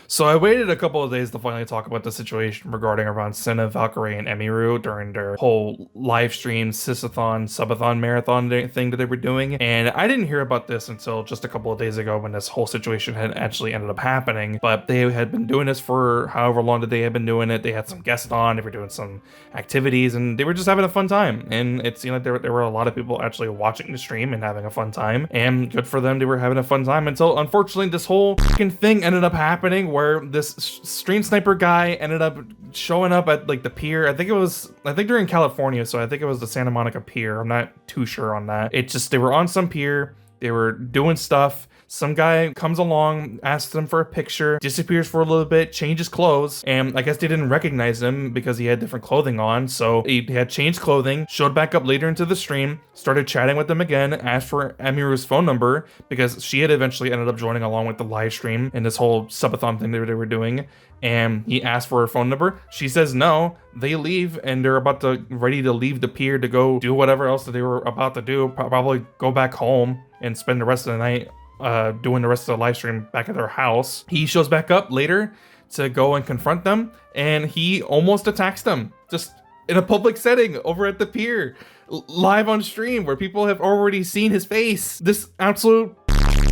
So I waited a couple of days to finally talk about the situation regarding around Cinna, Valkyrae, and Emiru during their whole live stream, sysathon, subathon, marathon thing that they were doing. And I didn't hear about this until just a couple of days ago when this whole situation had actually ended up happening. But they had been doing this for however long that they had been doing it. They had some guests on, they were doing some activities, and they were just having a fun time. And it seemed like there were a lot of people actually watching the stream and having a fun time. And good for them, they were having a fun time until unfortunately this whole fucking thing ended up happening where this stream sniper guy ended up showing up at like the pier. I think they're in California, so I think it was the Santa Monica pier. I'm not too sure on that. It just, they were on some pier, they were doing stuff. Some guy comes along, asks them for a picture, disappears for a little bit, changes clothes, and I guess they didn't recognize him because he had different clothing on, so he had changed clothing, showed back up later into the stream, started chatting with them again, asked for Emiru's phone number because she had eventually ended up joining along with the live stream and this whole subathon thing that they were doing, and he asked for her phone number. She says no. They leave, and they're ready to leave the pier to go do whatever else that they were about to do, probably go back home and spend the rest of the night doing the rest of the live stream back at their house. He shows back up later to go and confront them, and he almost attacks them just in a public setting over at the pier, live on stream where people have already seen his face. This absolute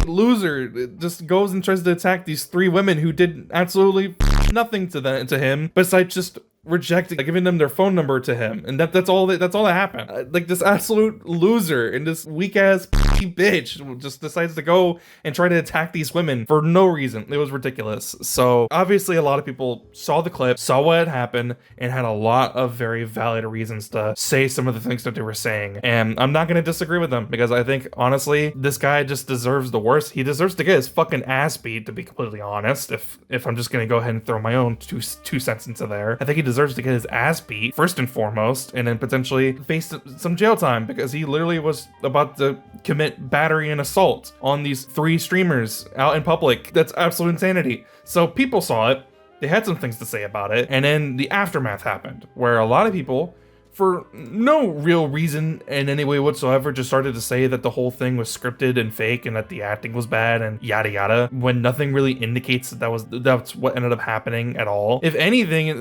loser just goes and tries to attack these three women who did absolutely nothing to him besides just rejecting, giving them their phone number to him, and that's all that happened. Like, this absolute loser and this weak ass bitch just decides to go and try to attack these women for no reason. It was ridiculous. So obviously a lot of people saw the clip, saw what had happened, and had a lot of very valid reasons to say some of the things that they were saying. And I'm not going to disagree with them because I think honestly this guy just deserves the worst. He deserves to get his fucking ass beat, to be completely honest. If I'm just going to go ahead and throw my own two cents into there, I think he deserves to get his ass beat first and foremost, and then potentially face some jail time because he literally was about to commit battery and assault on these three streamers out in public. That's absolute insanity. So people saw it, they had some things to say about it, and then the aftermath happened where a lot of people, for no real reason in any way whatsoever, just started to say that the whole thing was scripted and fake and that the acting was bad and yada yada, when nothing really indicates that's what ended up happening at all. If anything,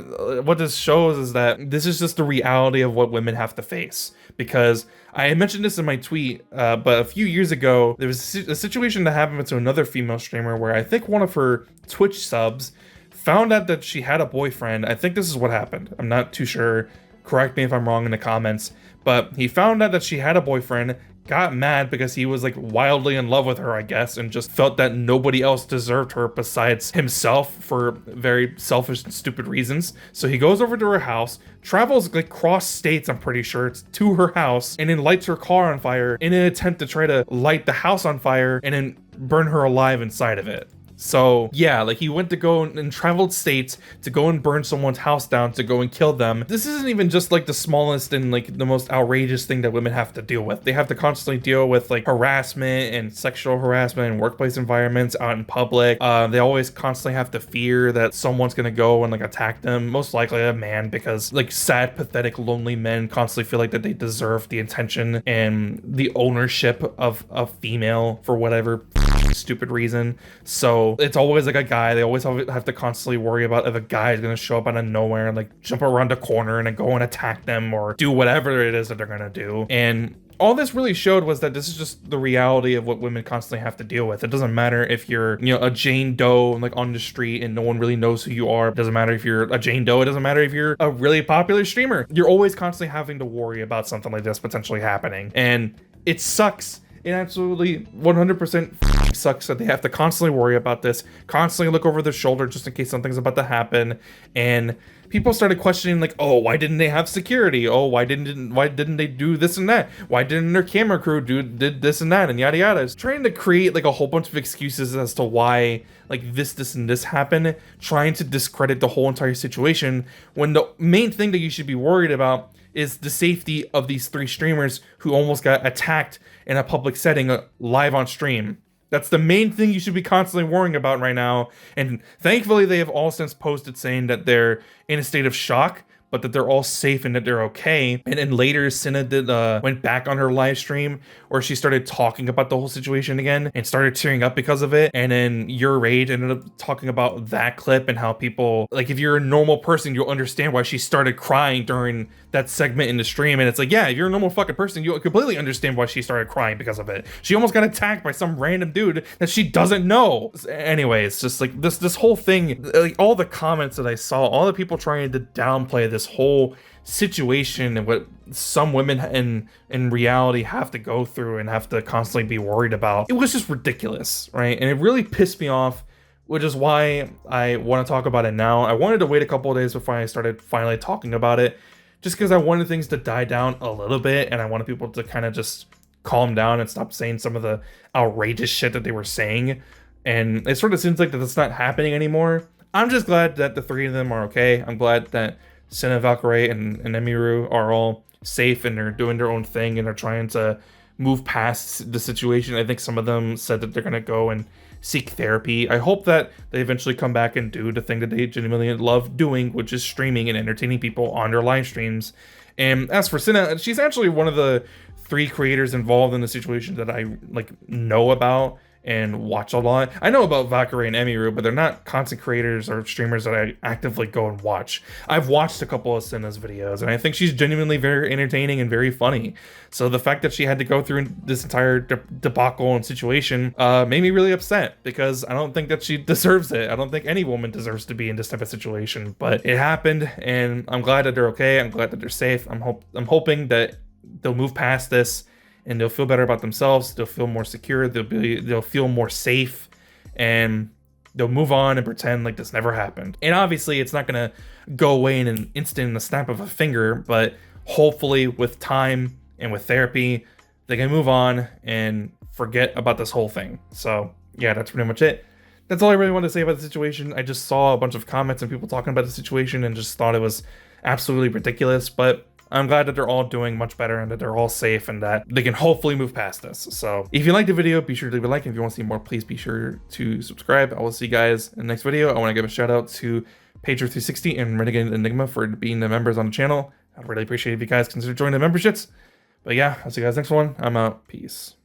what this shows is that this is just the reality of what women have to face. Because I mentioned this in my tweet, but a few years ago, there was a situation that happened to another female streamer where I think one of her Twitch subs found out that she had a boyfriend. I think this is what happened. I'm not too sure. Correct me if I'm wrong in the comments, but he found out that she had a boyfriend, got mad because he was like wildly in love with her, I guess, and just felt that nobody else deserved her besides himself for very selfish and stupid reasons. So he goes over to her house, travels like cross states, I'm pretty sure, it's to her house, and then lights her car on fire in an attempt to try to light the house on fire and then burn her alive inside of it. So yeah, like he went to go and traveled states to go and burn someone's house down to go and kill them. This isn't even just like the smallest and like the most outrageous thing that women have to deal with. They have to constantly deal with like harassment and sexual harassment in workplace environments out in public. They always constantly have to fear that someone's gonna go and like attack them, most likely a man, because like sad, pathetic, lonely men constantly feel like that they deserve the attention and the ownership of a female for whatever stupid reason. So it's always like a guy. They always have to constantly worry about if a guy is going to show up out of nowhere and like jump around a corner and then go and attack them or do whatever it is that they're going to do. And all this really showed was that this is just the reality of what women constantly have to deal with. It doesn't matter if you're, a Jane Doe like on the street and no one really knows who you are. It doesn't matter if you're a Jane Doe. It doesn't matter if you're a really popular streamer. You're always constantly having to worry about something like this potentially happening. And it sucks. It absolutely 100% sucks that they have to constantly worry about this, constantly look over their shoulder just in case something's about to happen. And people started questioning like, oh, why didn't they have security? Oh, why didn't they do this and that? Why didn't their camera crew did this and that and yada yada? It's trying to create like a whole bunch of excuses as to why like this and this happened, trying to discredit the whole entire situation when the main thing that you should be worried about is the safety of these three streamers who almost got attacked in a public setting live on stream. That's the main thing you should be constantly worrying about right now. And thankfully, they have all since posted saying that they're in a state of shock. but that they're all safe and that they're okay. And then later, Cinna went back on her live stream where she started talking about the whole situation again and started tearing up because of it. And then Your Rage ended up talking about that clip and how people, like, if you're a normal person, you'll understand why she started crying during that segment in the stream. And it's like, yeah, if you're a normal fucking person, you'll completely understand why she started crying because of it. She almost got attacked by some random dude that she doesn't know. Anyway, it's just like this whole thing, like all the comments that I saw, all the people trying to downplay this whole situation and what some women in reality have to go through and have to constantly be worried about. It was just ridiculous, right? And it really pissed me off, which is why I want to talk about it now. I wanted to wait a couple of days before I started finally talking about it, just because I wanted things to die down a little bit and I wanted people to kind of just calm down and stop saying some of the outrageous shit that they were saying. And it sort of seems like that's not happening anymore. I'm just glad that the three of them are okay. I'm glad that Cinna, Valkyrae, and Emiru are all safe and they're doing their own thing and they're trying to move past the situation. I think some of them said that they're going to go and seek therapy. I hope that they eventually come back and do the thing that they genuinely love doing, which is streaming and entertaining people on their live streams. And as for Cinna, she's actually one of the 3 creators involved in the situation that I know about and watch a lot. I know about Valkyrae and Emiru, but they're not content creators or streamers that I actively go and watch. I've watched a couple of Cinna's videos, and I think she's genuinely very entertaining and very funny. So the fact that she had to go through this entire debacle and situation made me really upset, because I don't think that she deserves it. I don't think any woman deserves to be in this type of situation, but it happened, and I'm glad that they're okay. I'm glad that they're safe. I'm hoping that they'll move past this and they'll feel better about themselves. They'll feel more secure. They'll feel more safe, and they'll move on and pretend like this never happened. And obviously it's not gonna go away in an instant, in the snap of a finger, but hopefully with time and with therapy, they can move on and forget about this whole thing. So yeah, that's pretty much it. That's all I really wanted to say about the situation. I just saw a bunch of comments and people talking about the situation and just thought it was absolutely ridiculous, but I'm glad that they're all doing much better and that they're all safe and that they can hopefully move past this. So if you liked the video, be sure to leave a like. If you want to see more, please be sure to subscribe. I will see you guys in the next video. I want to give a shout out to Pager360 and Renegade Enigma for being the members on the channel. I'd really appreciate if you guys consider joining the memberships. But yeah, I'll see you guys next one. I'm out. Peace.